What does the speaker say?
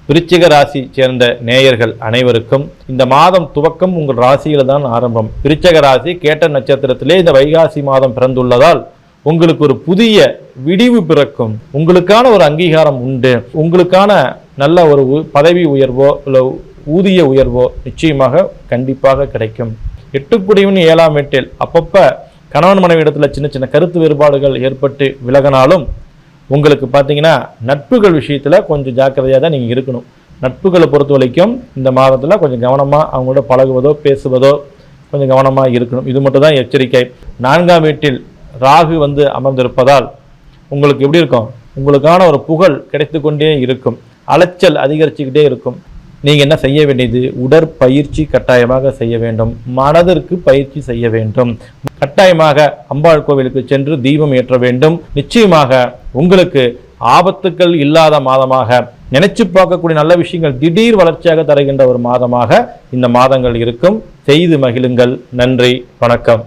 விருச்சிக ராசி சேர்ந்த நேயர்கள் அனைவருக்கும் இந்த மாதம் துவக்கம் உங்கள் ராசியில தான் ஆரம்பம். விருச்சிக ராசி கேட்ட நட்சத்திரத்திலே இந்த வைகாசி மாதம் பிறந்துள்ளதால் உங்களுக்கு ஒரு புதிய விடிவு பிறக்கும். உங்களுக்கான ஒரு அங்கீகாரம் உண்டு. உங்களுக்கான நல்ல ஒரு பதவி உயர்வோ இல்லை ஊதிய உயர்வோ நிச்சயமாக கண்டிப்பாக கிடைக்கும். 8 7ஆம் வீட்டில் அப்பப்ப கணவன் மனைவி இடத்துல சின்ன சின்ன கருத்து வேறுபாடுகள் ஏற்பட்டு விலகினாலும் உங்களுக்கு பார்த்தீங்கன்னா நட்புகள் விஷயத்தில் கொஞ்சம் ஜாக்கிரதையாக தான் நீங்கள் இருக்கணும். நட்புகளை பொறுத்த வரைக்கும் இந்த மாதத்தில் கொஞ்சம் கவனமாக அவங்களோட பழகுவதோ பேசுவதோ கொஞ்சம் கவனமாக இருக்கணும். இது மட்டும் தான் எச்சரிக்கை. 4ஆம் வீட்டில் ராகு அமர்ந்திருப்பதால் உங்களுக்கு எப்படி இருக்கும்? உங்களுக்கான ஒரு புகழ் கிடைத்து கொண்டே இருக்கும். அலைச்சல் அதிகரிச்சுக்கிட்டே இருக்கும். நீங்கள் என்ன செய்ய வேண்டியது? உடற்பயிற்சி கட்டாயமாக செய்ய வேண்டும். மனதிற்கு பயிற்சி செய்ய வேண்டும். கட்டாயமாக அம்பாள் கோவிலுக்கு சென்று தீபம் ஏற்ற வேண்டும். நிச்சயமாக உங்களுக்கு ஆபத்துக்கள் இல்லாத மாதமாக, நினைச்சு பார்க்கக்கூடிய நல்ல விஷயங்கள் திடீர் வளர்ச்சியாக தருகின்ற ஒரு மாதமாக இந்த மாதங்கள் இருக்கும். செய்து மகிழுங்கள். நன்றி, வணக்கம்.